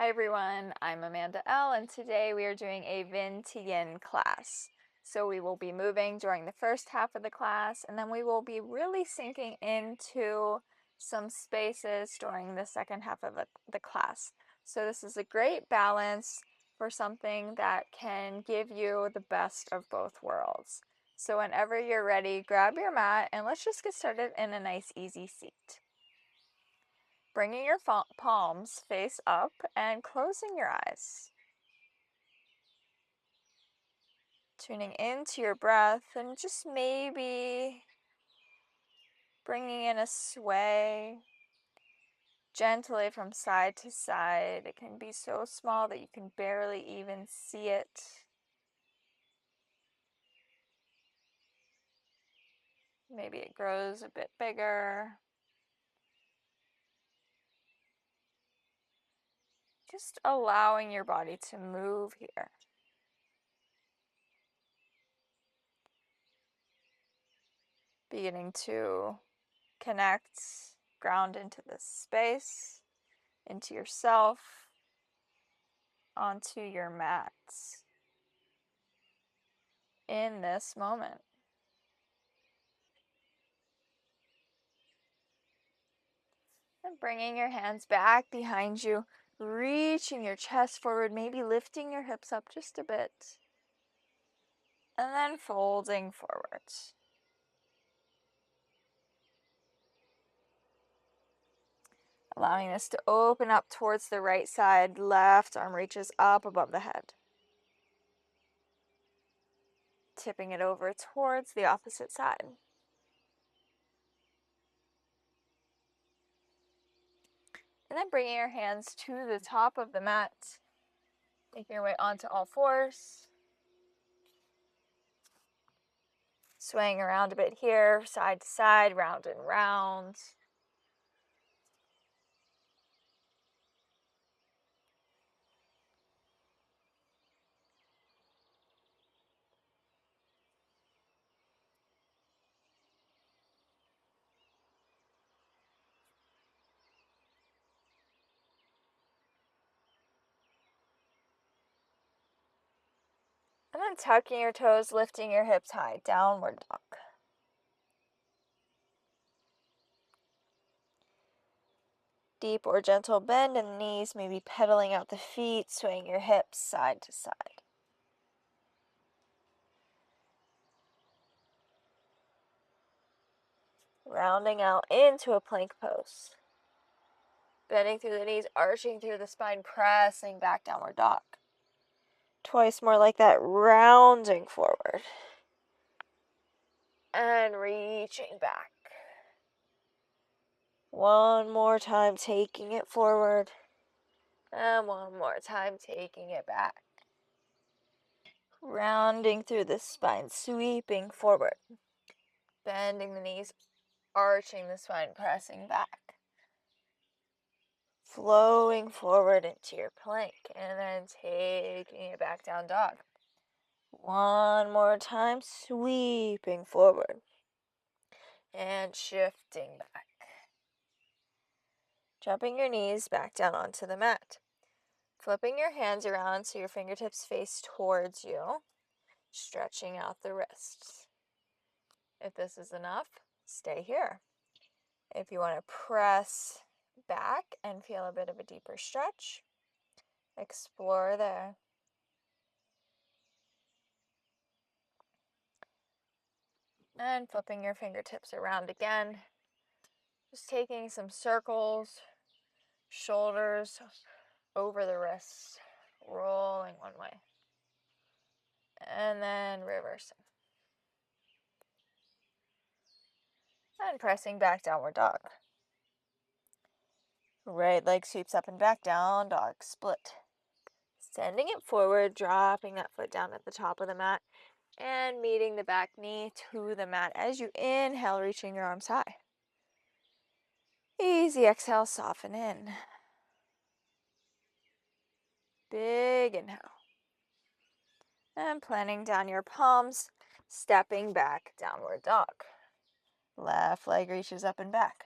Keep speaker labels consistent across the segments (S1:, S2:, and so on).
S1: Hi everyone, I'm Amanda L, and today we are doing a VIN to YIN class. So we will be moving during the first half of the class, and then we will be really sinking into some spaces during the second half of the class. So this is a great balance for something that can give you the best of both worlds. So whenever you're ready, grab your mat and let's just get started in a nice easy seat. Bringing your palms face up and closing your eyes. Tuning into your breath and just maybe bringing in a sway gently from side to side. It can be so small that you can barely even see it. Maybe it grows a bit bigger. Just allowing your body to move here. Beginning to connect, ground into this space, into yourself, onto your mat in this moment. And bringing your hands back behind you, reaching your chest forward, maybe lifting your hips up just a bit, and then folding forward. Allowing this to open up towards the right side, left arm reaches up above the head. Tipping it over towards the opposite side. And then bringing your hands to the top of the mat, making your way onto all fours. Swaying around a bit here, side to side, round and round. And then tucking your toes, lifting your hips high, downward dog. Deep or gentle bend in the knees, maybe pedaling out the feet, swaying your hips side to side. Rounding out into a plank pose. Bending through the knees, arching through the spine, pressing back, downward dog. Twice more like that, rounding forward. And reaching back. One more time, taking it forward. And one more time, taking it back. Rounding through the spine, sweeping forward. Bending the knees, arching the spine, pressing back. Flowing forward into your plank, and then taking it back down dog. One more time, sweeping forward. And shifting back. Dropping your knees back down onto the mat. Flipping your hands around so your fingertips face towards you. Stretching out the wrists. If this is enough, stay here. If you want to press back and feel a bit of a deeper stretch, explore there. And flipping your fingertips around again. Just taking some circles, shoulders over the wrists, rolling one way. And then reversing. And pressing back, downward dog. Right leg sweeps up and back, down dog, split. Sending it forward, dropping that foot down at the top of the mat, and meeting the back knee to the mat as you inhale, reaching your arms high. Easy exhale, soften in. Big inhale. And planting down your palms, stepping back, downward dog. Left leg reaches up and back.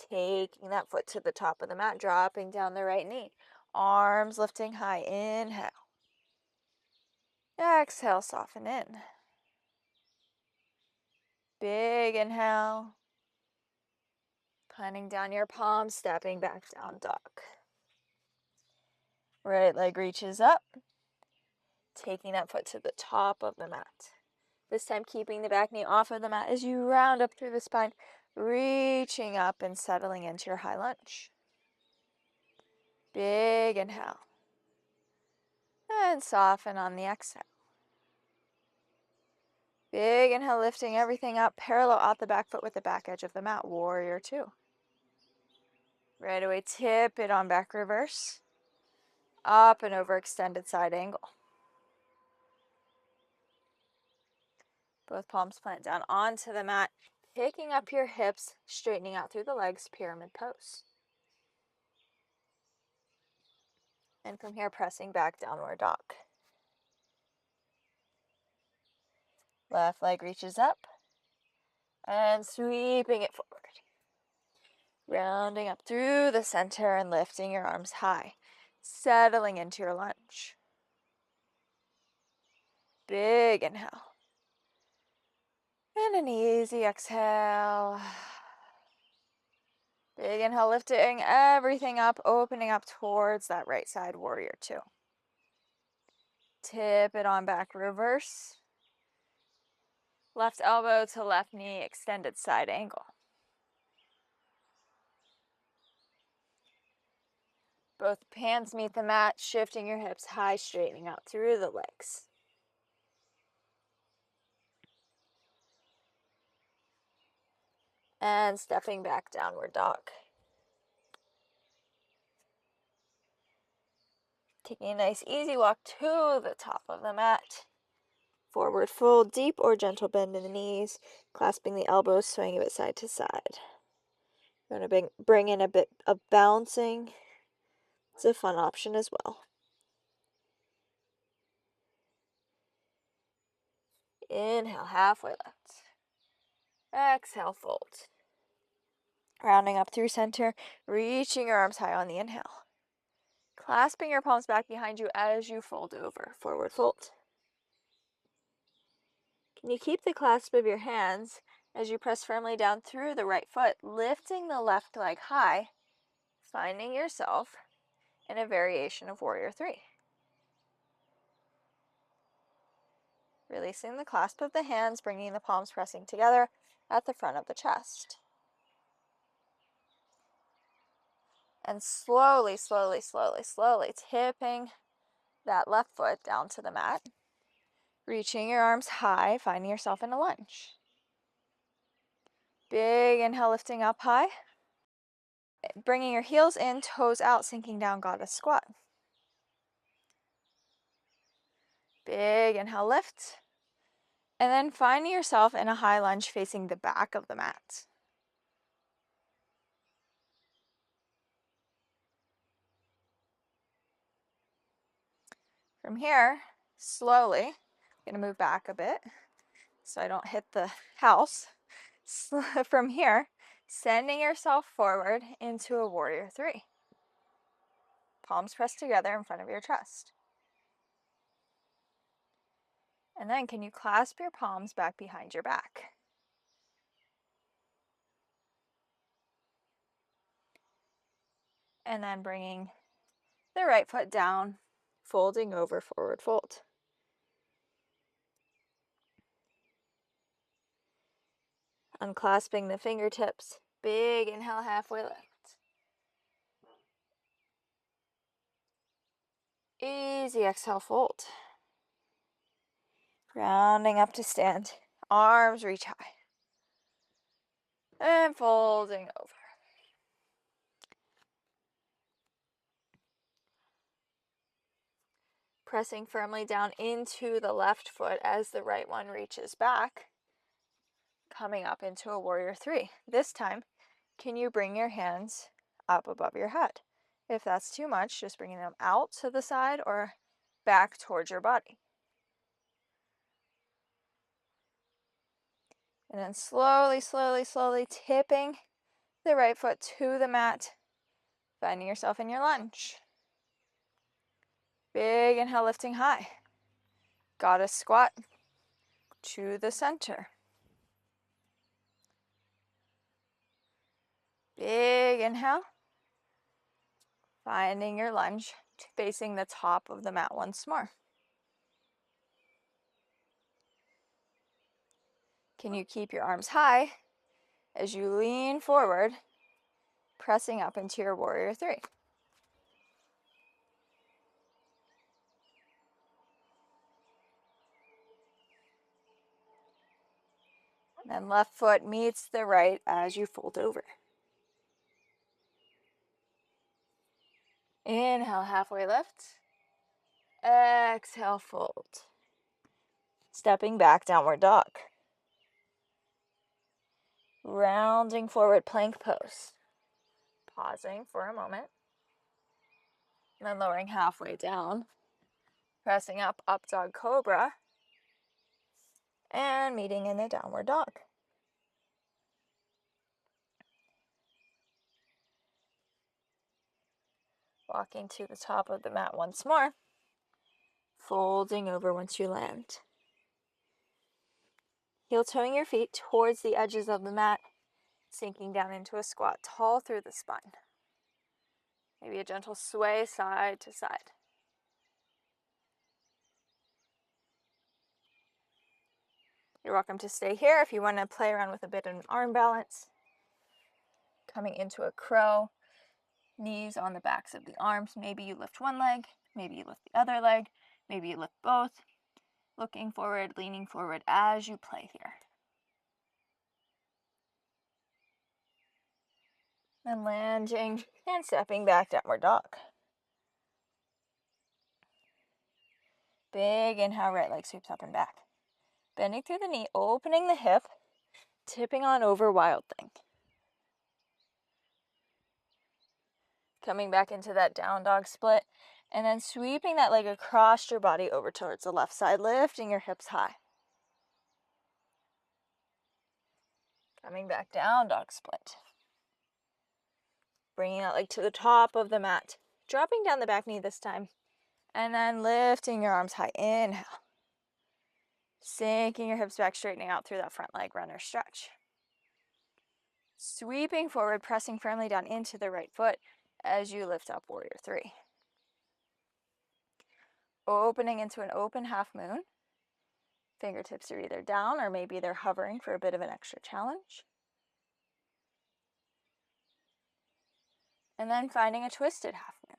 S1: Taking that foot to the top of the mat, dropping down the right knee. Arms lifting high, inhale. Exhale, soften in. Big inhale. Planting down your palms, stepping back down dog. Right leg reaches up. Taking that foot to the top of the mat. This time keeping the back knee off of the mat as you round up through the spine, reaching up and settling into your high lunge. Big inhale. And soften on the exhale. Big inhale, lifting everything up, parallel out the back foot with the back edge of the mat, warrior two. Right away, tip it on back reverse. Up and over, extended side angle. Both palms plant down onto the mat, picking up your hips, straightening out through the legs, pyramid pose. And from here, pressing back, downward dog. Left leg reaches up and sweeping it forward. Rounding up through the center and lifting your arms high, settling into your lunge. Big inhale. And an easy exhale. Big inhale, lifting everything up, opening up towards that right side, warrior two. Tip it on back, reverse. Left elbow to left knee, extended side angle. Both hands meet the mat, shifting your hips high, straightening out through the legs. And stepping back, downward dog. Taking a nice easy walk to the top of the mat. Forward fold, deep or gentle bend in the knees, clasping the elbows, swinging it side to side. You're going to bring in a bit of bouncing. It's a fun option as well. Inhale, halfway lift. Exhale, fold. Rounding up through center, reaching your arms high on the inhale. Clasping your palms back behind you as you fold over, forward fold. Can you keep the clasp of your hands as you press firmly down through the right foot, lifting the left leg high, finding yourself in a variation of warrior three. Releasing the clasp of the hands, bringing the palms pressing together at the front of the chest. And slowly, slowly, slowly, slowly tipping that left foot down to the mat. Reaching your arms high, finding yourself in a lunge. Big inhale, lifting up high. Bringing your heels in, toes out, sinking down, goddess squat. Big inhale, lift. And then finding yourself in a high lunge facing the back of the mat. From here, slowly, I'm going to move back a bit so I don't hit the house. From here, sending yourself forward into a warrior three. Palms pressed together in front of your chest. And then can you clasp your palms back behind your back? And then bringing the right foot down, folding over, forward fold. Unclasping the fingertips. Big inhale, halfway lift. Easy exhale, fold. Rounding up to stand. Arms reach high. And folding over. Pressing firmly down into the left foot as the right one reaches back. Coming up into a warrior three. This time, can you bring your hands up above your head? If that's too much, just bringing them out to the side or back towards your body. And then slowly, slowly, slowly tipping the right foot to the mat, finding yourself in your lunge. Big inhale, lifting high. Goddess squat to the center. Big inhale. Finding your lunge, facing the top of the mat once more. Can you keep your arms high as you lean forward, pressing up into your warrior three? Then left foot meets the right as you fold over. Inhale, halfway lift. Exhale, fold. Stepping back, downward dog. Rounding forward, plank pose. Pausing for a moment. Then lowering halfway down. Pressing up, up dog cobra. And meeting in the downward dog. Walking to the top of the mat once more. Folding over once you land. Heel toeing your feet towards the edges of the mat, sinking down into a squat, tall through the spine. Maybe a gentle sway side to side. You're welcome to stay here if you want to play around with a bit of an arm balance. Coming into a crow, knees on the backs of the arms. Maybe you lift one leg, maybe you lift the other leg, maybe you lift both. Looking forward, leaning forward as you play here. Then landing and stepping back, downward dog. Big inhale, right leg sweeps up and back. Bending through the knee, opening the hip, tipping on over, wild thing. Coming back into that down dog split, and then sweeping that leg across your body over towards the left side, lifting your hips high. Coming back down dog split. Bringing that leg to the top of the mat, dropping down the back knee this time, and then lifting your arms high. Inhale. Sinking your hips back, straightening out through that front leg runner stretch. Sweeping forward, pressing firmly down into the right foot as you lift up warrior three. Opening into an open half moon. Fingertips are either down or maybe they're hovering for a bit of an extra challenge. And then finding a twisted half moon.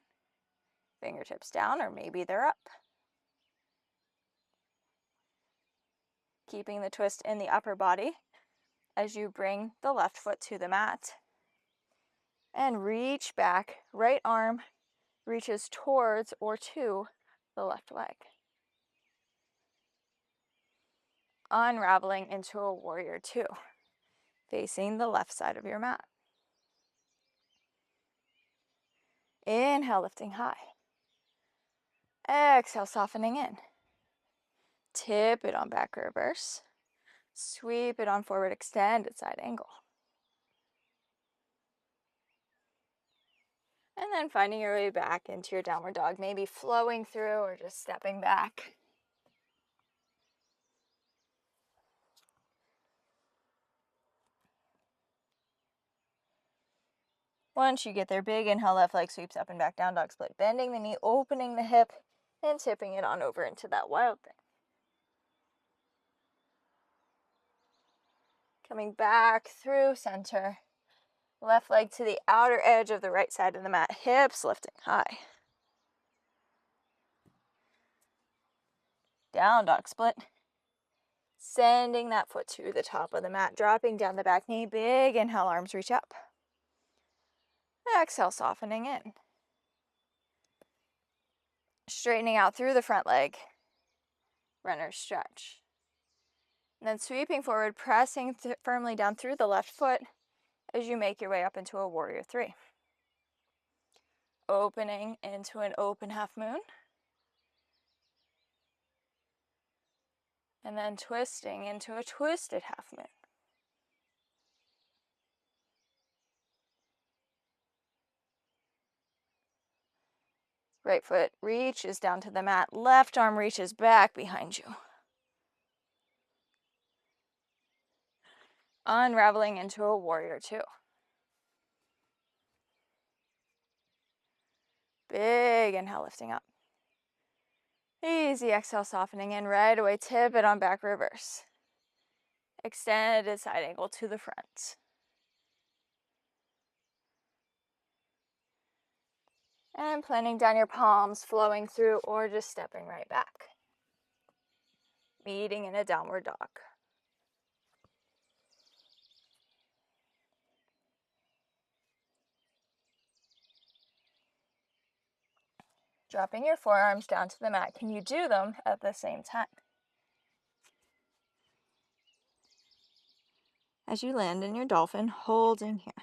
S1: Fingertips down or maybe they're up. Keeping the twist in the upper body as you bring the left foot to the mat. And reach back, right arm reaches towards or to the left leg. Unraveling into a warrior two, facing the left side of your mat. Inhale, lifting high. Exhale, softening in. Tip it on back reverse. Sweep it on forward, extended side angle. And then finding your way back into your downward dog, maybe flowing through or just stepping back. Once you get there, big inhale, left leg sweeps up and back, down dog split. Bending the knee, opening the hip, and tipping it on over into that wild thing. Coming back through center. Left leg to the outer edge of the right side of the mat, hips lifting high. Down dog split. Sending that foot to the top of the mat, dropping down the back knee, big inhale, arms reach up. Exhale, softening in. Straightening out through the front leg, runner stretch. And then sweeping forward, pressing firmly down through the left foot as you make your way up into a warrior three. Opening into an open half moon. And then twisting into a twisted half moon. Right foot reaches down to the mat. Left arm reaches back behind you. Unraveling into a warrior two. Big inhale, lifting up. Easy exhale, softening in. Right away, tip it on back reverse. Extended side angle to the front. And planting down your palms, flowing through, or just stepping right back. Meeting in a downward dog. Dropping your forearms down to the mat. Can you do them at the same time? As you land in your dolphin, holding here.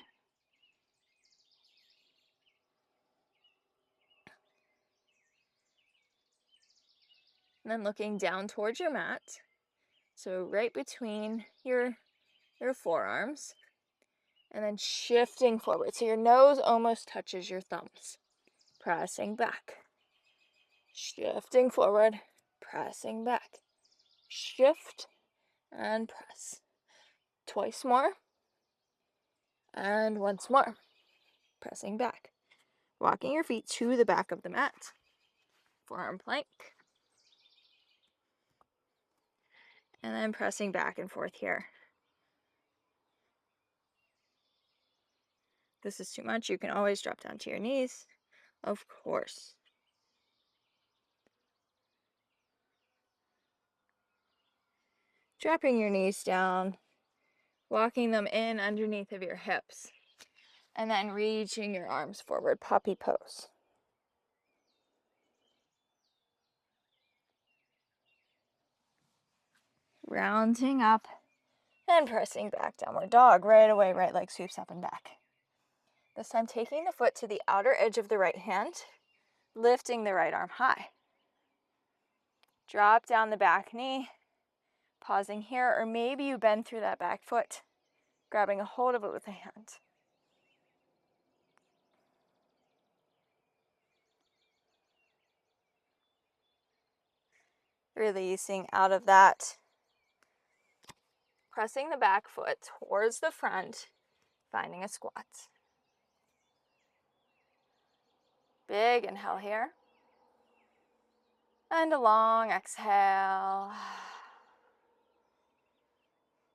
S1: And then looking down towards your mat. So right between your forearms. And then shifting forward. So your nose almost touches your thumbs. Pressing back. Shifting forward. Pressing back. Shift and press. Twice more. And once more. Pressing back. Walking your feet to the back of the mat. Forearm plank. And then pressing back and forth here. If this is too much, you can always drop down to your knees, of course. Dropping your knees down, walking them in underneath of your hips, and then reaching your arms forward, puppy pose. Rounding up and pressing back, downward dog. Right away, right leg sweeps up and back. This time taking the foot to the outer edge of the right hand, lifting the right arm high. Drop down the back knee, pausing here, or maybe you bend through that back foot, grabbing a hold of it with a hand. Releasing out of that. Pressing the back foot towards the front, finding a squat. Big inhale here. And a long exhale.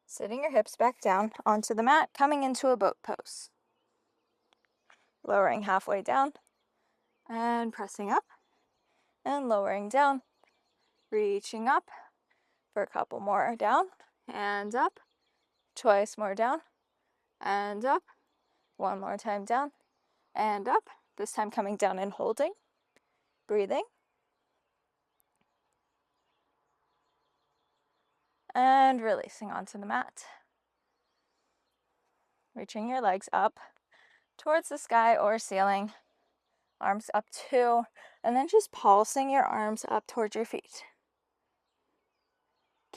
S1: Sitting your hips back down onto the mat, coming into a boat pose. Lowering halfway down and pressing up and lowering down. Reaching up for a couple more down and up. Twice more down and up. One more time down and up. This time coming down and holding. Breathing. And releasing onto the mat. Reaching your legs up towards the sky or ceiling. Arms up too. And then just pulsing your arms up towards your feet.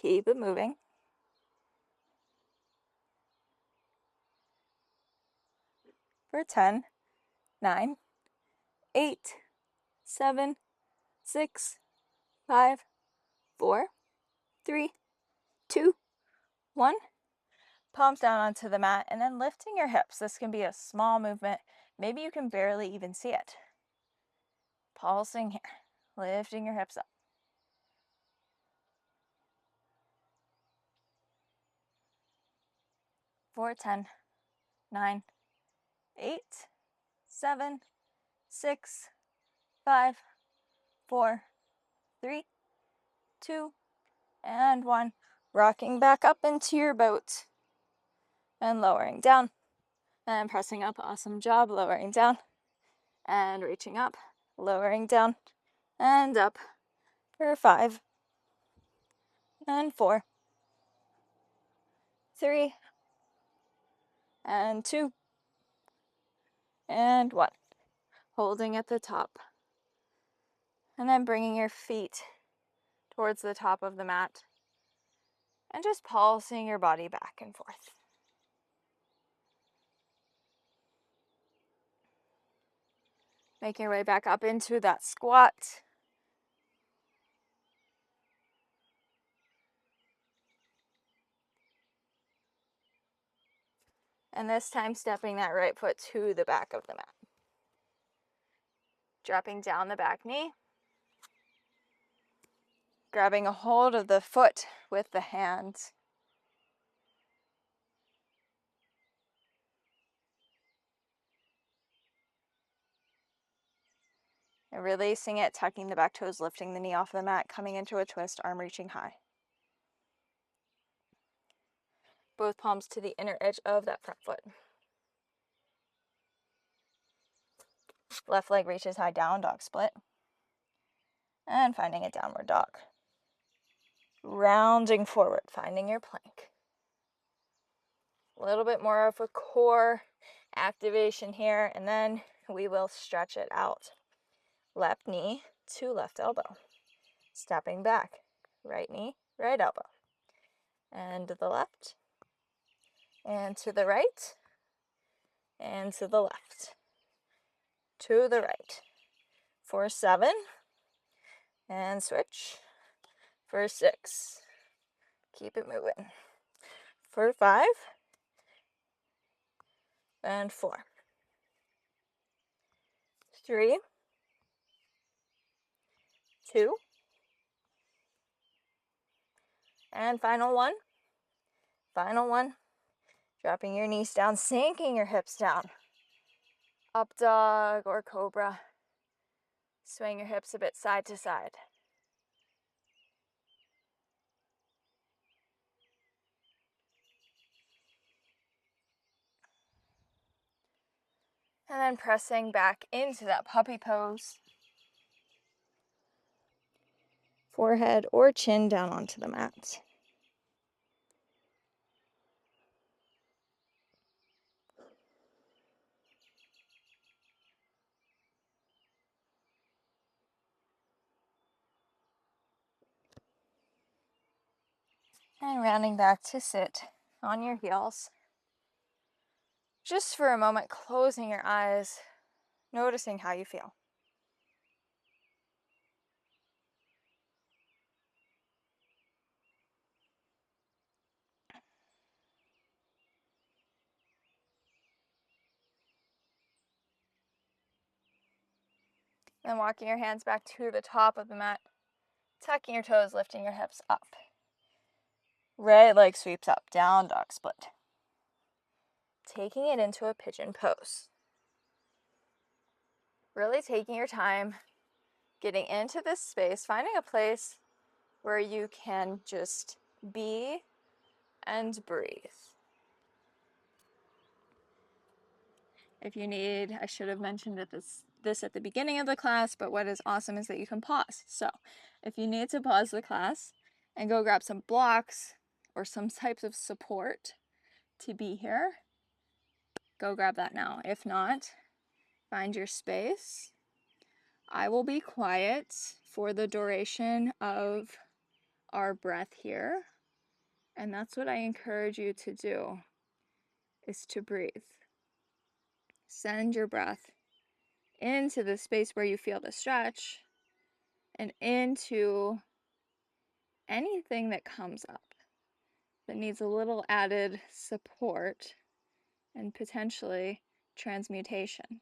S1: Keep it moving. For 10, 9, 8, 7, 6, 5, 4, 3, 2, 1. Palms down onto the mat and then lifting your hips. This can be a small movement. Maybe you can barely even see it. Pulsing here. Lifting your hips up. For 10, 9, 8, 7, 6, 5, 4, 3, 2, and 1. Rocking back up into your boat and lowering down and pressing up. Awesome job. Lowering down and reaching up, lowering down and up for 5 and 4, 3 and 2 and 1. Holding at the top and then bringing your feet towards the top of the mat and just pulsing your body back and forth. Make your way back up into that squat. And this time stepping that right foot to the back of the mat. Dropping down the back knee. Grabbing a hold of the foot with the hands. And releasing it, tucking the back toes, lifting the knee off the mat, coming into a twist, arm reaching high. Both palms to the inner edge of that front foot. Left leg reaches high, down dog split. And finding a downward dog. Rounding forward, finding your plank. A little bit more of a core activation here, and then we will stretch it out. Left knee to left elbow. Stepping back. Right knee, right elbow. And to the left. And to the right. And to the left. To the right. For 7. And switch. For 6. Keep it moving. For 5. And 4. 3. 2. And final one. Final one. Dropping your knees down, sinking your hips down. Up dog or cobra. Swing your hips a bit side to side. And then pressing back into that puppy pose. Forehead or chin down onto the mat. And rounding back to sit on your heels. Just for a moment, closing your eyes, noticing how you feel. Then walking your hands back to the top of the mat, tucking your toes, lifting your hips up. Right leg sweeps up, down dog split. Taking it into a pigeon pose. Really taking your time, getting into this space, finding a place where you can just be and breathe. If you need, I should have mentioned this at the beginning of the class, but what is awesome is that you can pause. So if you need to pause the class and go grab some blocks or some types of support to be here, go grab that now. If not, find your space. I will be quiet for the duration of our breath here. And that's what I encourage you to do, is to breathe. Send your breath into the space where you feel the stretch and into anything that comes up that needs a little added support and potentially transmutation.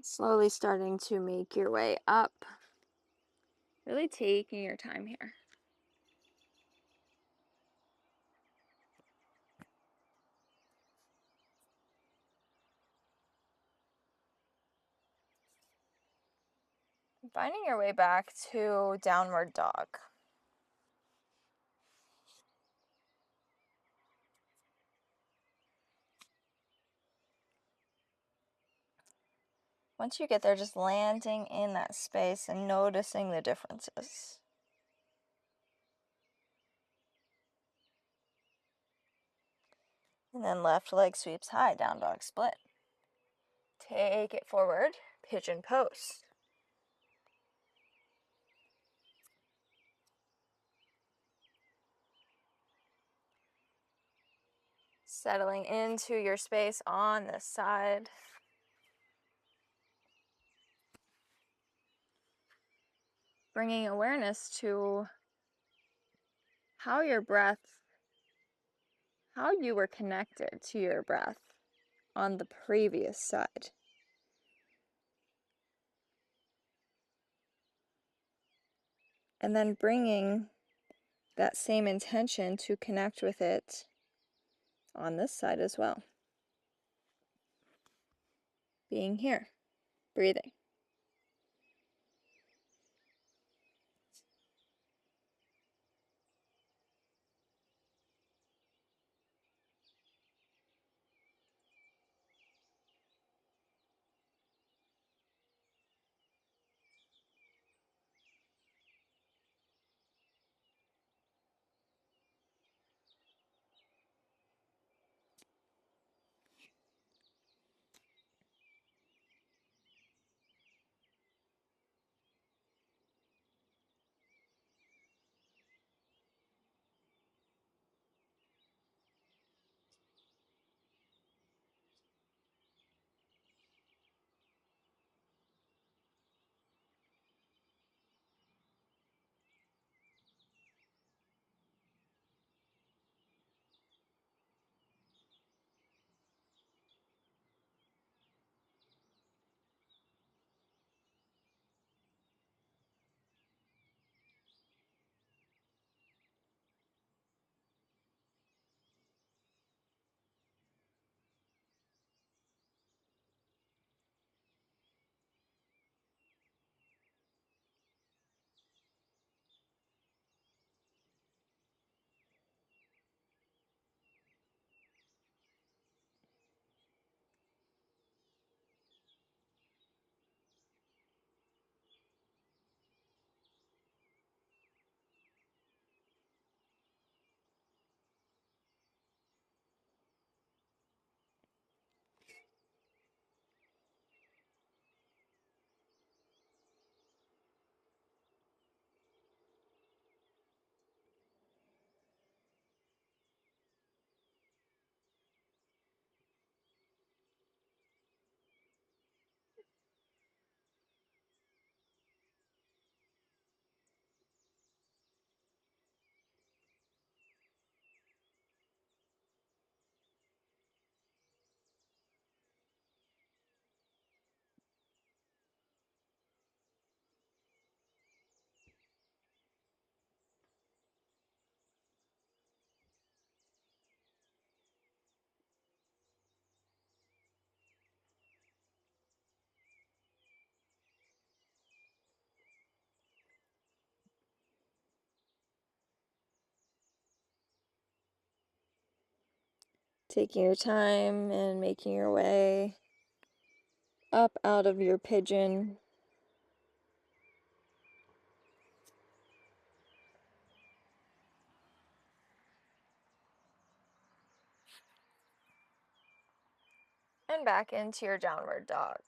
S1: Slowly starting to make your way up. Really taking your time here. Finding your way back to downward dog. Once you get there, just landing in that space and noticing the differences. And then left leg sweeps high, down dog split. Take it forward, pigeon pose. Settling into your space on this side. Bringing awareness to how you were connected to your breath on the previous side. And then bringing that same intention to connect with it on this side as well. Being here, breathing. Taking your time and making your way up out of your pigeon. And back into your downward dog.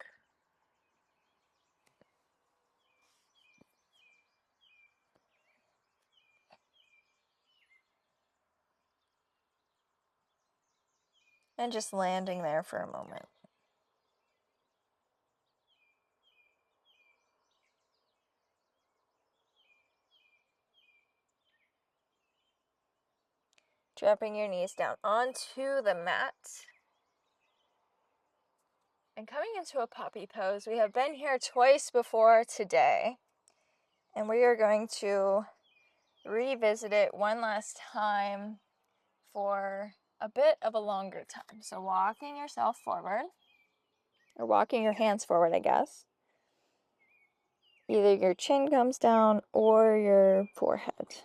S1: And just landing there for a moment. Dropping your knees down onto the mat. And coming into a puppy pose, we have been here twice before today, and we are going to revisit it one last time for a bit of a longer time. So walking yourself forward, or walking your hands forward, I guess. Either your chin comes down or your forehead.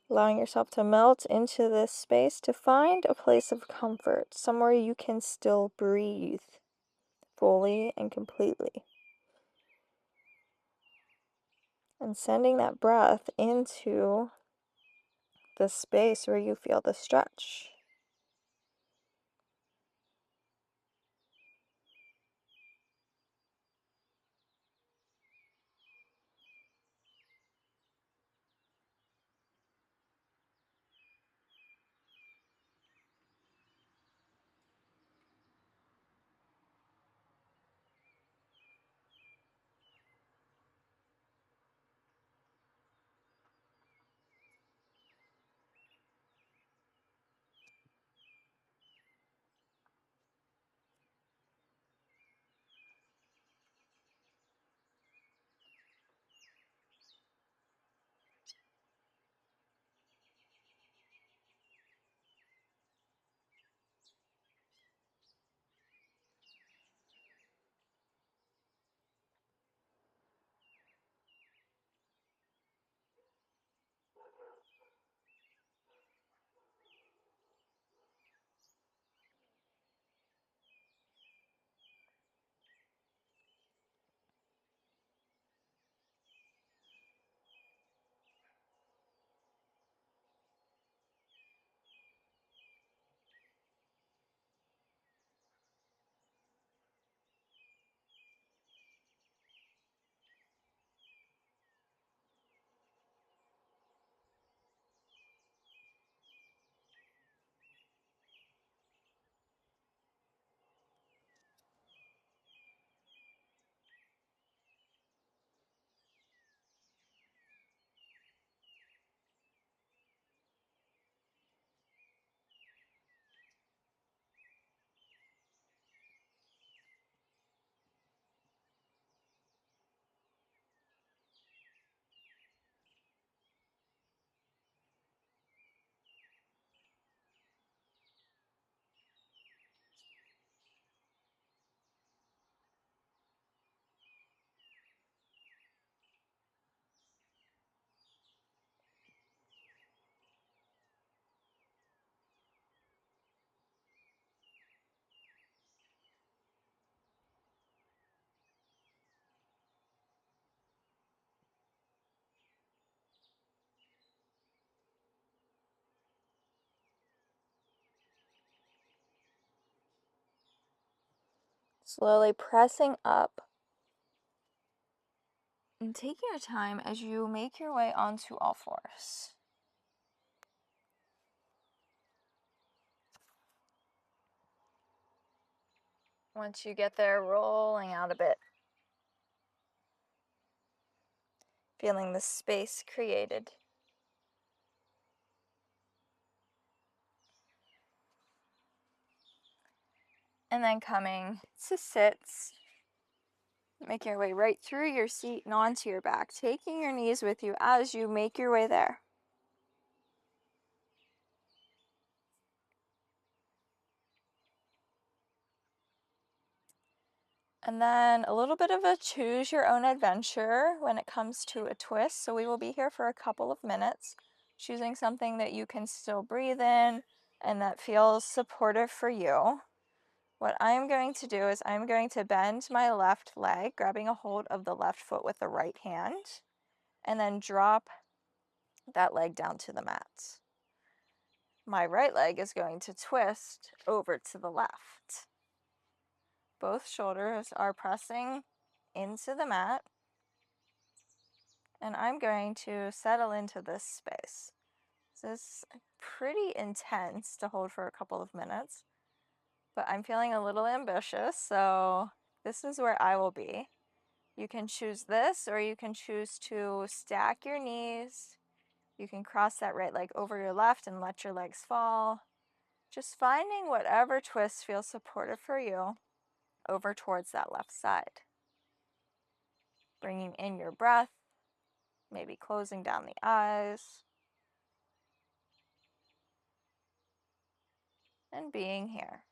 S1: Allowing yourself to melt into this space to find a place of comfort, somewhere you can still breathe fully and completely. And sending that breath into the space where you feel the stretch. Slowly pressing up and taking your time as you make your way onto all fours. Once you get there, rolling out a bit. Feeling the space created. And then coming to sits. Make your way right through your seat and onto your back, taking your knees with you as you make your way there. And then a little bit of a choose your own adventure when it comes to a twist. So we will be here for a couple of minutes, choosing something that you can still breathe in and that feels supportive for you. What I'm going to do is I'm going to bend my left leg, grabbing a hold of the left foot with the right hand, and then drop that leg down to the mat. My right leg is going to twist over to the left. Both shoulders are pressing into the mat, and I'm going to settle into this space. This is pretty intense to hold for a couple of minutes, but I'm feeling a little ambitious, so this is where I will be. You can choose this, or you can choose to stack your knees. You can cross that right leg over your left and let your legs fall. Just finding whatever twist feels supportive for you over towards that left side. Bringing in your breath, maybe closing down the eyes, and being here.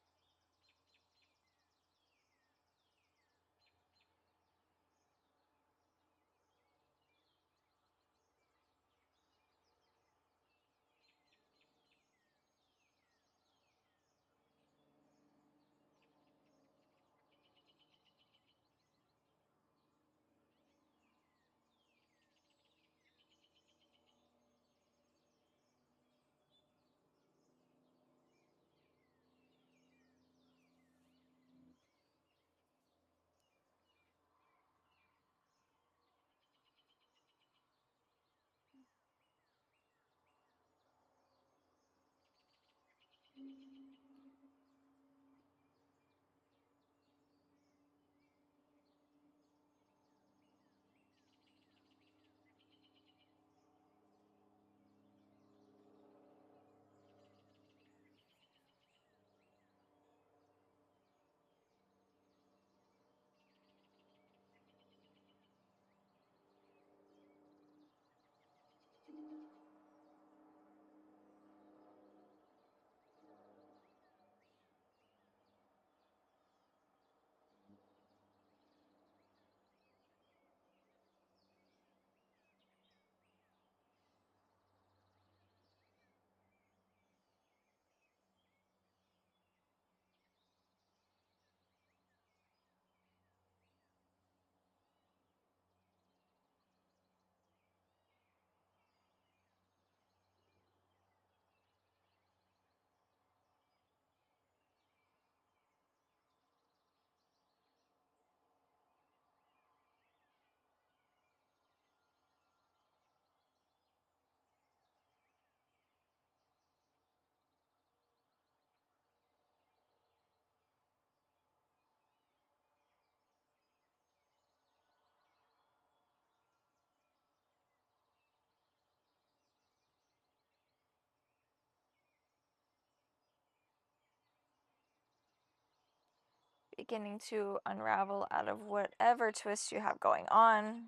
S1: Beginning to unravel out of whatever twist you have going on.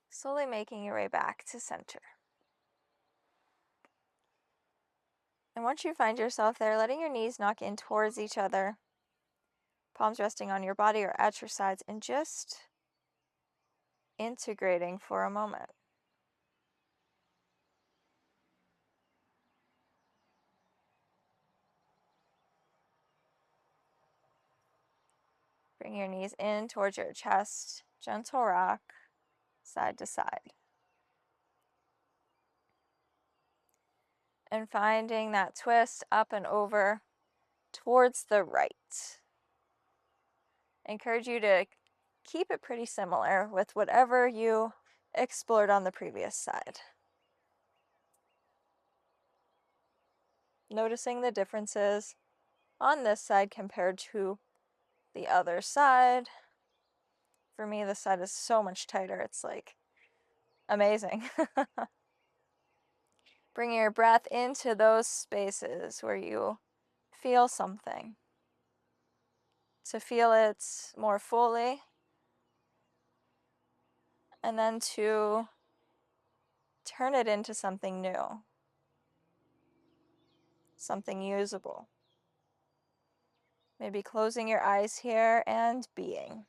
S1: Slowly making your way back to center. And once you find yourself there, letting your knees knock in towards each other, palms resting on your body or at your sides, and just integrating for a moment. Bring your knees in towards your chest, gentle rock, side to side. And finding that twist up and over towards the right. I encourage you to keep it pretty similar with whatever you explored on the previous side. Noticing the differences on this side compared to the other side. For me, this side is so much tighter. It's like amazing. Bring your breath into those spaces where you feel something. To feel it more fully. And then to turn it into something new. Something usable. Maybe closing your eyes here and being.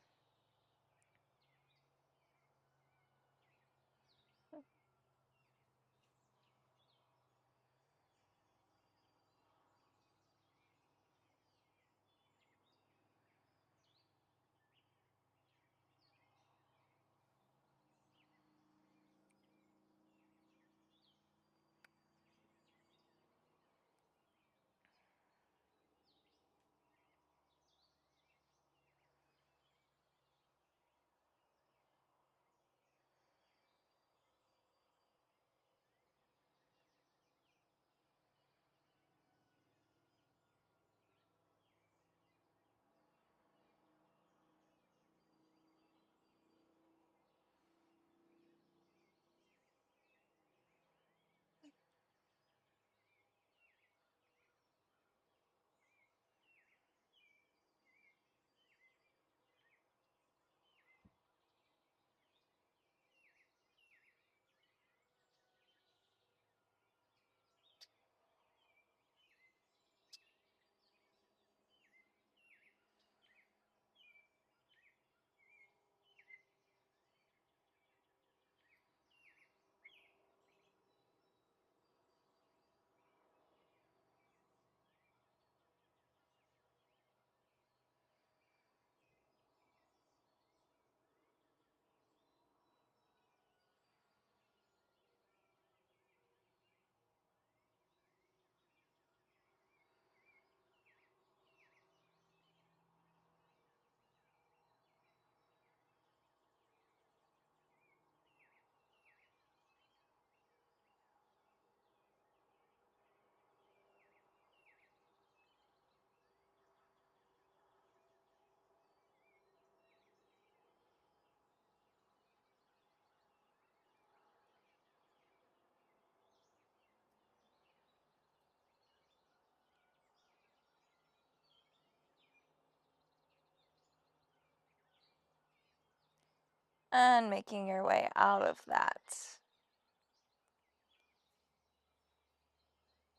S1: and making your way out of that.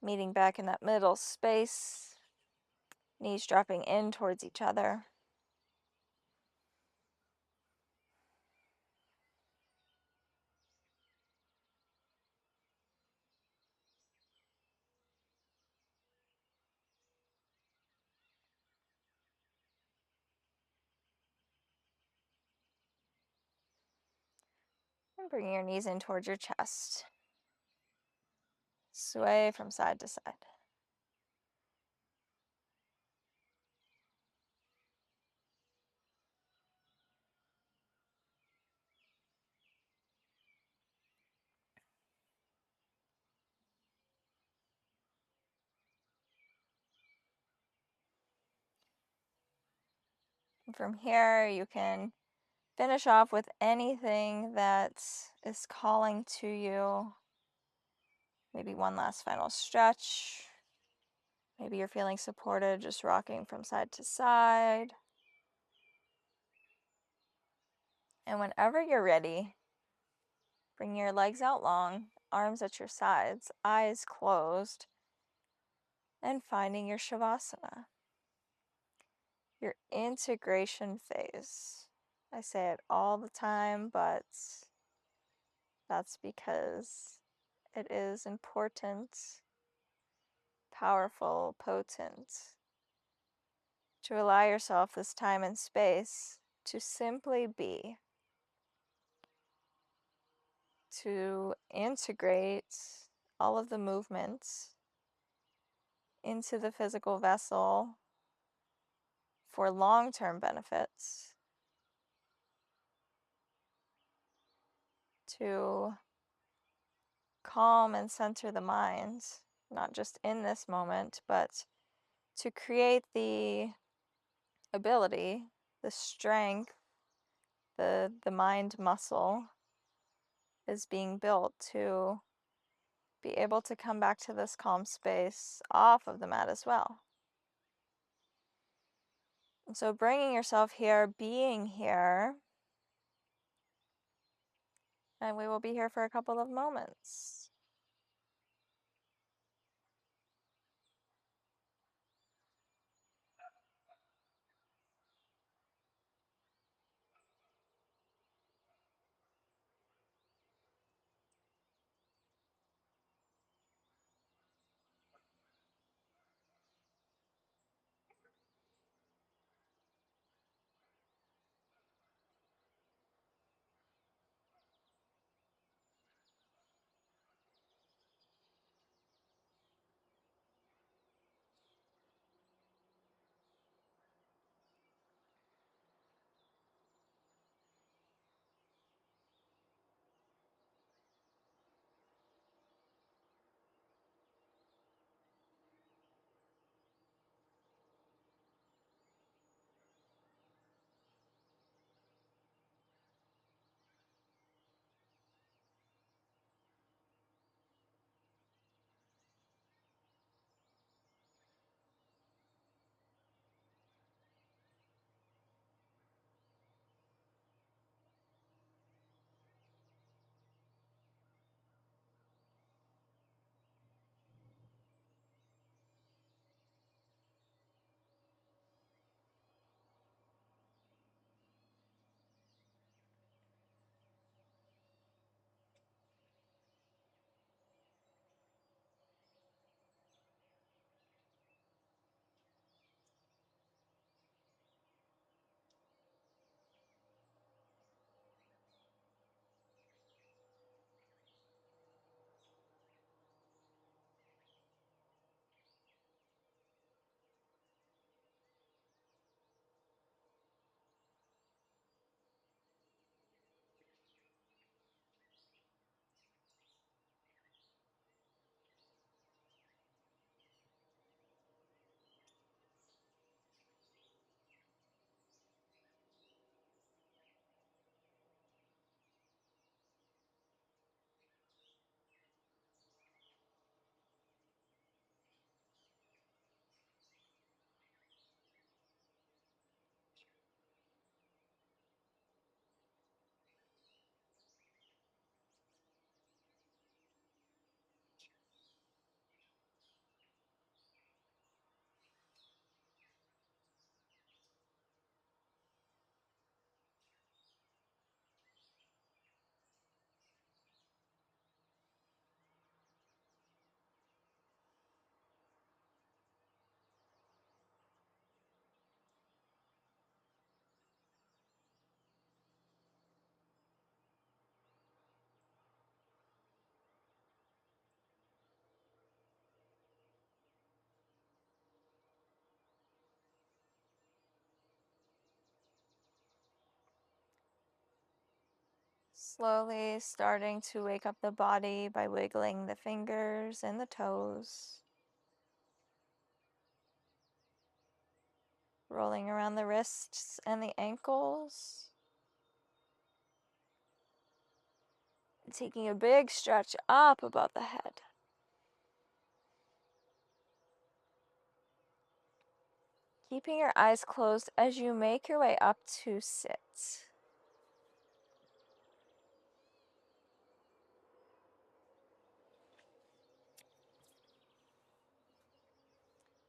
S1: Meeting back in that middle space, knees dropping in towards each other. And bringing your knees in towards your chest. Sway from side to side. And from here, you can finish off with anything that is calling to you. Maybe one last final stretch. Maybe you're feeling supported, just rocking from side to side. And whenever you're ready, bring your legs out long, arms at your sides, eyes closed, and finding your Shavasana, your integration phase. I say it all the time, but that's because it is important, powerful, potent, to allow yourself this time and space to simply be, to integrate all of the movements into the physical vessel for long-term benefits, to calm and center the mind, not just in this moment, but to create the ability, the strength, the mind muscle is being built to be able to come back to this calm space off of the mat as well. And so bringing yourself here, being here, and we will be here for a couple of moments. Slowly starting to wake up the body by wiggling the fingers and the toes. Rolling around the wrists and the ankles. Taking a big stretch up above the head. Keeping your eyes closed as you make your way up to sit.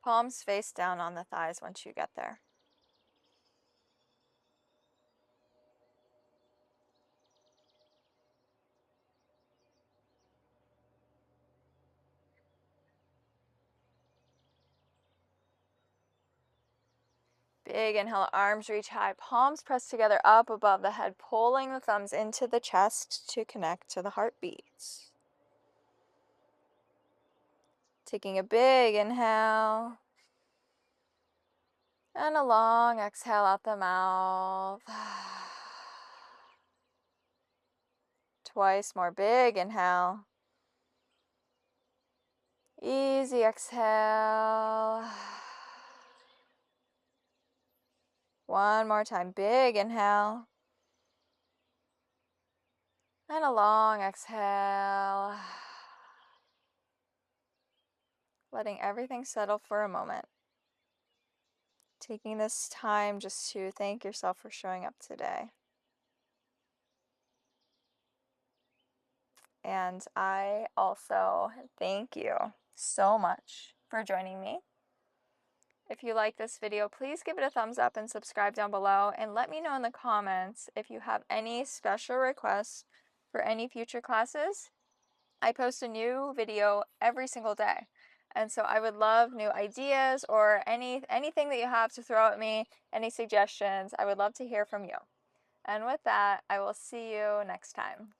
S1: Palms face down on the thighs once you get there. Big inhale, arms reach high, palms press together up above the head, pulling the thumbs into the chest to connect to the heartbeats. Taking a big inhale and a long exhale out the mouth. Twice more, big inhale. Easy exhale. One more time, big inhale. And a long exhale. Letting everything settle for a moment. Taking this time just to thank yourself for showing up today. And I also thank you so much for joining me. If you like this video, please give it a thumbs up and subscribe down below, and let me know in the comments if you have any special requests for any future classes. I post a new video every single day, and so I would love new ideas or anything that you have to throw at me, any suggestions. I would love to hear from you. And with that, I will see you next time.